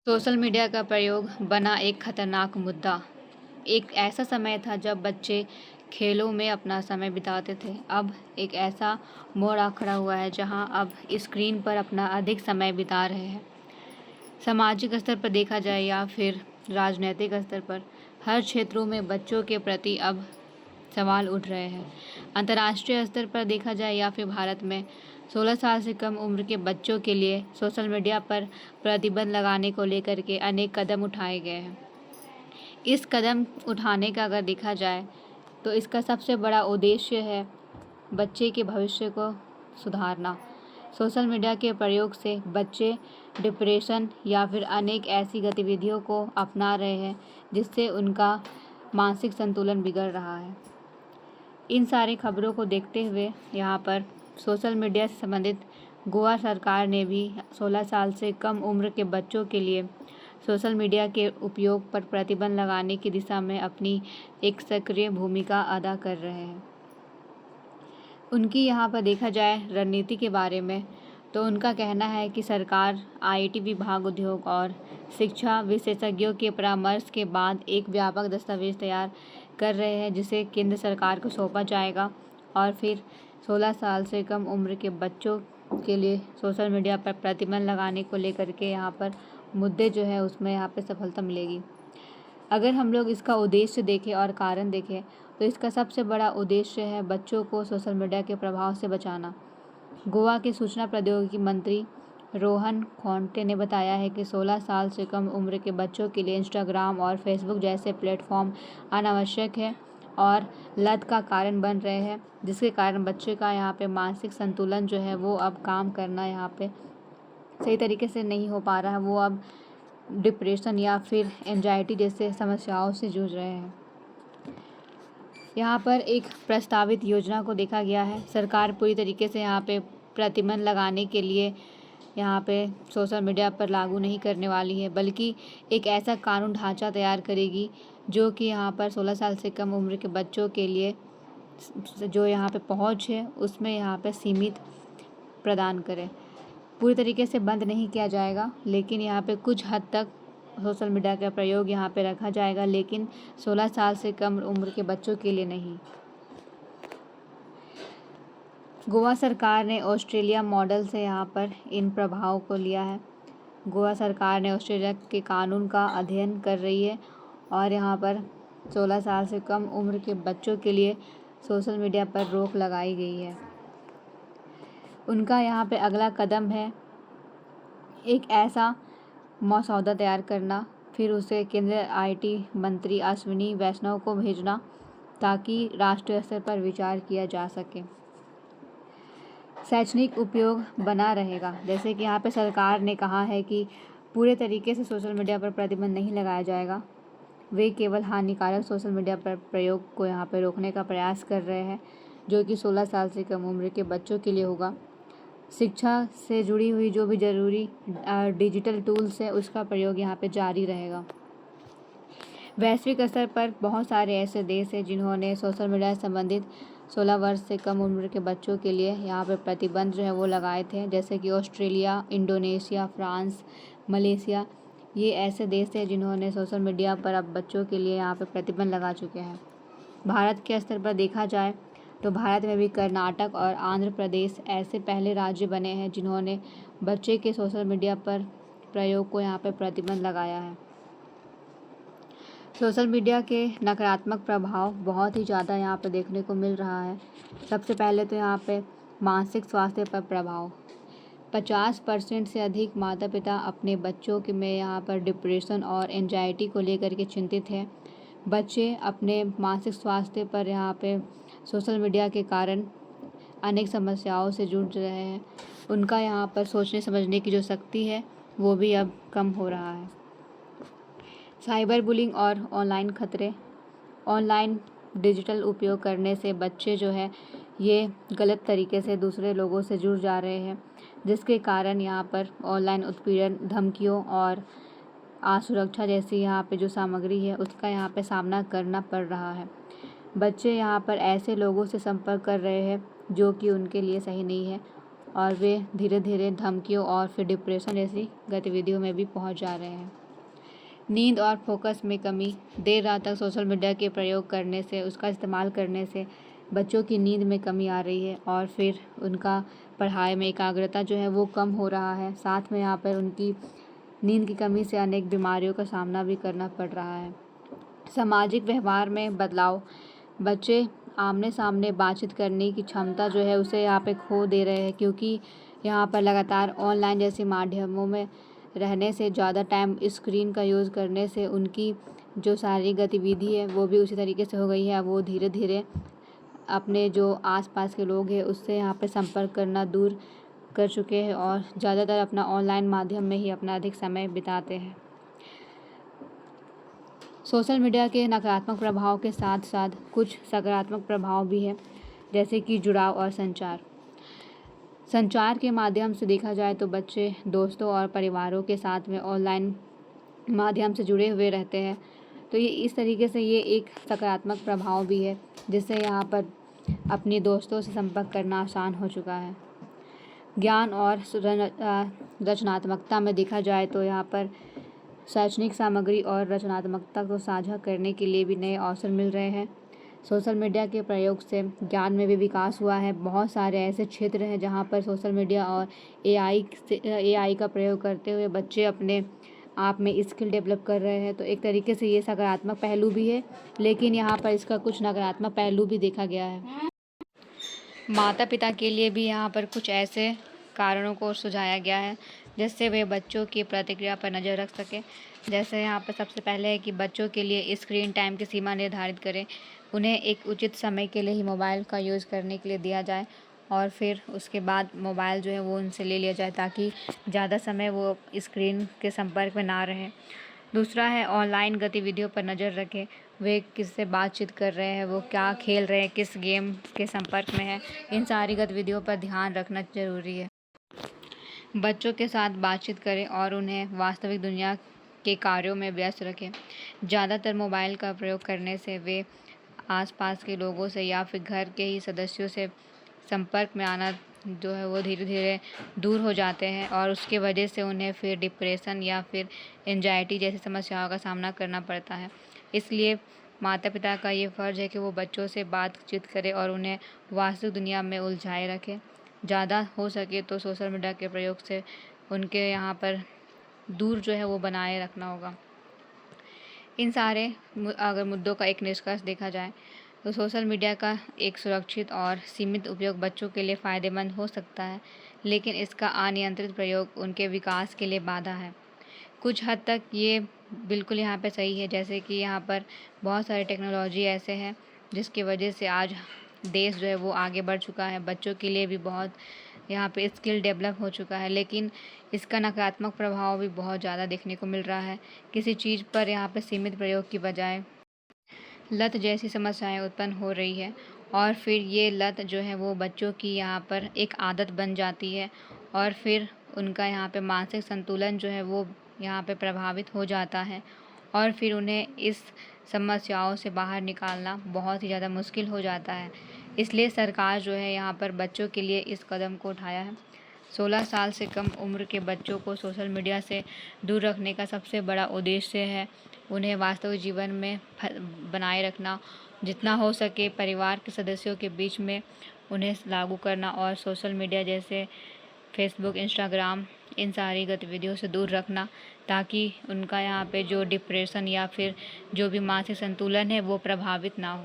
Social media का प्रयोग बना एक खतरनाक मुद्दा। एक ऐसा समय था जब बच्चे खेलों में अपना समय बिताते थे। अब एक ऐसा मोड़ आ खड़ा हुआ है जहां अब स्क्रीन पर अपना अधिक समय बिता रहे हैं। सामाजिक स्तर पर देखा जाए या फिर राजनीतिक स्तर पर, हर क्षेत्रों में बच्चों के प्रति अब सवाल उठ रहे हैं। अंतर्राष्ट्रीय स्तर पर देखा जाए या फिर भारत में 16 साल से कम उम्र के बच्चों के लिए सोशल मीडिया पर प्रतिबंध लगाने को लेकर के अनेक कदम उठाए गए हैं। इस कदम उठाने का अगर देखा जाए तो इसका सबसे बड़ा उद्देश्य है बच्चे के भविष्य को सुधारना। सोशल मीडिया के प्रयोग से बच्चे डिप्रेशन या फिर अनेक ऐसी गतिविधियों को अपना रहे हैं जिससे उनका मानसिक संतुलन बिगड़ रहा है। इन सारी खबरों को देखते हुए यहाँ पर सोशल मीडिया से संबंधित गोवा सरकार ने भी 16 साल से कम उम्र के बच्चों के लिए सोशल मीडिया के उपयोग पर प्रतिबंध लगाने की दिशा में अपनी एक सक्रिय भूमिका अदा कर रहे हैं। उनकी यहाँ पर देखा जाए रणनीति के बारे में तो उनका कहना है कि सरकार आईटी विभाग, उद्योग और शिक्षा विशेषज्ञों के परामर्श के बाद एक व्यापक दस्तावेज तैयार कर रहे हैं जिसे केंद्र सरकार को सौंपा जाएगा और फिर 16 साल से कम उम्र के बच्चों के लिए सोशल मीडिया पर प्रतिबंध लगाने को लेकर के यहाँ पर मुद्दे जो है उसमें यहाँ पे सफलता मिलेगी। अगर हम लोग इसका उद्देश्य देखें और कारण देखें तो इसका सबसे बड़ा उद्देश्य है बच्चों को सोशल मीडिया के प्रभाव से बचाना। गोवा के सूचना प्रौद्योगिकी मंत्री रोहन खौंटे ने बताया है कि 16 साल से कम उम्र के बच्चों के लिए इंस्टाग्राम और फेसबुक जैसे प्लेटफॉर्म अनावश्यक है और लत का कारण बन रहे हैं, जिसके कारण बच्चे का यहाँ पे मानसिक संतुलन जो है वो अब काम करना यहाँ पे सही तरीके से नहीं हो पा रहा है। वो अब डिप्रेशन या फिर एंजाइटी जैसे समस्याओं से जूझ रहे हैं। यहाँ पर एक प्रस्तावित योजना को देखा गया है। सरकार पूरी तरीके से यहाँ पे प्रतिबंध लगाने के लिए यहाँ पे सोशल मीडिया पर लागू नहीं करने वाली है, बल्कि एक ऐसा कानून ढांचा तैयार करेगी जो कि यहाँ पर 16 साल से कम उम्र के बच्चों के लिए जो यहाँ पे पहुँच है उसमें यहाँ पे सीमित प्रदान करे। पूरी तरीके से बंद नहीं किया जाएगा, लेकिन यहाँ पे कुछ हद तक सोशल मीडिया का प्रयोग यहाँ पे रखा जाएगा, लेकिन 16 साल से कम उम्र के बच्चों के लिए नहीं। गोवा सरकार ने ऑस्ट्रेलिया मॉडल से यहाँ पर इन प्रभाव को लिया है। गोवा सरकार ने ऑस्ट्रेलिया के कानून का अध्ययन कर रही है और यहाँ पर 16 साल से कम उम्र के बच्चों के लिए सोशल मीडिया पर रोक लगाई गई है। उनका यहाँ पे अगला कदम है एक ऐसा मसौदा तैयार करना, फिर उसे केंद्रीय आईटी मंत्री अश्विनी वैष्णव को भेजना ताकि राष्ट्रीय स्तर पर विचार किया जा सके। शैक्षणिक उपयोग बना रहेगा। जैसे कि यहाँ पे सरकार ने कहा है कि पूरे तरीके से सोशल मीडिया पर प्रतिबंध नहीं लगाया जाएगा, वे केवल हानिकारक सोशल मीडिया पर प्रयोग को यहाँ पे रोकने का प्रयास कर रहे हैं जो कि 16 साल से कम उम्र के बच्चों के लिए होगा। शिक्षा से जुड़ी हुई जो भी ज़रूरी डिजिटल टूल्स है उसका प्रयोग यहाँ पे जारी रहेगा। वैश्विक स्तर पर बहुत सारे ऐसे देश हैं जिन्होंने सोशल मीडिया से संबंधित 16 वर्ष से कम उम्र के बच्चों के लिए यहाँ पे प्रतिबंध जो है वो लगाए थे, जैसे कि ऑस्ट्रेलिया, इंडोनेशिया, फ्रांस, मलेशिया। ये ऐसे देश हैं जिन्होंने सोशल मीडिया पर अब बच्चों के लिए यहाँ पे प्रतिबंध लगा चुके हैं। भारत के स्तर पर देखा जाए तो भारत में भी कर्नाटक और आंध्र प्रदेश ऐसे पहले राज्य बने हैं जिन्होंने बच्चे के सोशल मीडिया पर प्रयोग को यहाँ पे प्रतिबंध लगाया है। सोशल मीडिया के नकारात्मक प्रभाव बहुत ही ज़्यादा यहाँ पे देखने को मिल रहा है। सबसे पहले तो यहाँ पे मानसिक स्वास्थ्य पर प्रभाव। 50% से अधिक माता पिता अपने बच्चों के में यहाँ पर डिप्रेशन और एंजाइटी को लेकर के चिंतित हैं। बच्चे अपने मानसिक स्वास्थ्य पर यहाँ पे सोशल मीडिया के कारण अनेक समस्याओं से जूझ रहे हैं। उनका यहाँ पर सोचने समझने की जो शक्ति है वो भी अब कम हो रहा है। साइबर बुलिंग और ऑनलाइन खतरे। ऑनलाइन डिजिटल उपयोग करने से बच्चे जो है ये गलत तरीके से दूसरे लोगों से जुड़ जा रहे हैं, जिसके कारण यहाँ पर ऑनलाइन उत्पीड़न, धमकियों और असुरक्षा जैसी यहाँ पे जो सामग्री है उसका यहाँ पे सामना करना पड़ रहा है। बच्चे यहाँ पर ऐसे लोगों से संपर्क कर रहे हैं जो कि उनके लिए सही नहीं है और वे धीरे धीरे धमकियों और फिर डिप्रेशन जैसी गतिविधियों में भी पहुंच जा रहे हैं। नींद और फोकस में कमी। देर रात तक सोशल मीडिया के प्रयोग करने से, उसका इस्तेमाल करने से बच्चों की नींद में कमी आ रही है और फिर उनका पढ़ाई में एकाग्रता जो है वो कम हो रहा है। साथ में यहाँ पर उनकी नींद की कमी से अनेक बीमारियों का सामना भी करना पड़ रहा है। सामाजिक व्यवहार में बदलाव। बच्चे आमने सामने बातचीत करने की क्षमता जो है उसे यहाँ पे खो दे रहे हैं, क्योंकि यहाँ पर लगातार ऑनलाइन जैसे माध्यमों में रहने से, ज़्यादा टाइम स्क्रीन का यूज़ करने से उनकी जो शारीरिक गतिविधि है वो भी उसी तरीके से हो गई है। वो धीरे धीरे अपने जो आसपास के लोग हैं उससे यहाँ पे संपर्क करना दूर कर चुके हैं और ज़्यादातर अपना ऑनलाइन माध्यम में ही अपना अधिक समय बिताते हैं। सोशल मीडिया के नकारात्मक प्रभाव के साथ साथ कुछ सकारात्मक प्रभाव भी है, जैसे कि जुड़ाव और संचार के माध्यम से देखा जाए तो बच्चे दोस्तों और परिवारों के साथ में ऑनलाइन माध्यम से जुड़े हुए रहते हैं। तो ये इस तरीके से ये एक सकारात्मक प्रभाव भी है, जिससे यहाँ पर अपने दोस्तों से संपर्क करना आसान हो चुका है। ज्ञान और रचनात्मकता में देखा जाए तो यहाँ पर शैक्षणिक सामग्री और रचनात्मकता को साझा करने के लिए भी नए अवसर मिल रहे हैं। सोशल मीडिया के प्रयोग से ज्ञान में भी विकास हुआ है। बहुत सारे ऐसे क्षेत्र हैं जहाँ पर सोशल मीडिया और एआई का प्रयोग करते हुए बच्चे अपने आप में स्किल डेवलप कर रहे हैं। तो एक तरीके से ये सकारात्मक पहलू भी है, लेकिन यहाँ पर इसका कुछ नकारात्मक पहलू भी देखा गया है। माता पिता के लिए भी यहाँ पर कुछ ऐसे कारणों को सुझाया गया है जिससे वे बच्चों की प्रतिक्रिया पर नज़र रख सकें। जैसे यहाँ पर सबसे पहले है कि बच्चों के लिए स्क्रीन टाइम की सीमा निर्धारित करें। उन्हें एक उचित समय के लिए ही मोबाइल का यूज़ करने के लिए दिया जाए और फिर उसके बाद मोबाइल जो है वो उनसे ले लिया जाए, ताकि ज़्यादा समय वो स्क्रीन के संपर्क में ना रहें। दूसरा है ऑनलाइन गतिविधियों पर नज़र रखें। वे किससे बातचीत कर रहे हैं, वो क्या खेल रहे हैं, किस गेम के संपर्क में है, इन सारी गतिविधियों पर ध्यान रखना ज़रूरी है। बच्चों के साथ बातचीत करें और उन्हें वास्तविक दुनिया के कार्यों में व्यस्त रखें। ज़्यादातर मोबाइल का प्रयोग करने से वे आसपास के लोगों से या फिर घर के ही सदस्यों से संपर्क में आना जो है वो धीरे धीरे दूर हो जाते हैं और उसके वजह से उन्हें फिर डिप्रेशन या फिर एंजाइटी जैसी समस्याओं का सामना करना पड़ता है। इसलिए माता पिता का ये फ़र्ज़ है कि वो बच्चों से बातचीत करें और उन्हें वास्तविक दुनिया में उलझाए रखें। ज़्यादा हो सके तो सोशल मीडिया के प्रयोग से उनके यहाँ पर दूर जो है वो बनाए रखना होगा। इन सारे अगर मुद्दों का एक निष्कर्ष देखा जाए तो सोशल मीडिया का एक सुरक्षित और सीमित उपयोग बच्चों के लिए फ़ायदेमंद हो सकता है, लेकिन इसका अनियंत्रित प्रयोग उनके विकास के लिए बाधा है। कुछ हद तक ये बिल्कुल यहाँ पे सही है, जैसे कि यहाँ पर बहुत सारे टेक्नोलॉजी ऐसे हैं जिसकी वजह से आज देश जो है वो आगे बढ़ चुका है। बच्चों के लिए भी बहुत यहाँ पे स्किल डेवलप हो चुका है, लेकिन इसका नकारात्मक प्रभाव भी बहुत ज़्यादा देखने को मिल रहा है। किसी चीज़ पर यहाँ पे सीमित प्रयोग की बजाय लत जैसी समस्याएं उत्पन्न हो रही है और फिर ये लत जो है वो बच्चों की यहाँ पर एक आदत बन जाती है और फिर उनका यहाँ पे मानसिक संतुलन जो है वो यहाँ पे प्रभावित हो जाता है और फिर उन्हें इस समस्याओं से बाहर निकालना बहुत ही ज़्यादा मुश्किल हो जाता है। इसलिए सरकार जो है यहाँ पर बच्चों के लिए इस कदम को उठाया है। 16 साल से कम उम्र के बच्चों को सोशल मीडिया से दूर रखने का सबसे बड़ा उद्देश्य है उन्हें वास्तविक जीवन में बनाए रखना। जितना हो सके परिवार के सदस्यों के बीच में उन्हें लागू करना और सोशल मीडिया जैसे फेसबुक, इंस्टाग्राम, इन सारी गतिविधियों से दूर रखना, ताकि उनका यहाँ पे जो डिप्रेशन या फिर जो भी मानसिक संतुलन है वो प्रभावित ना हो।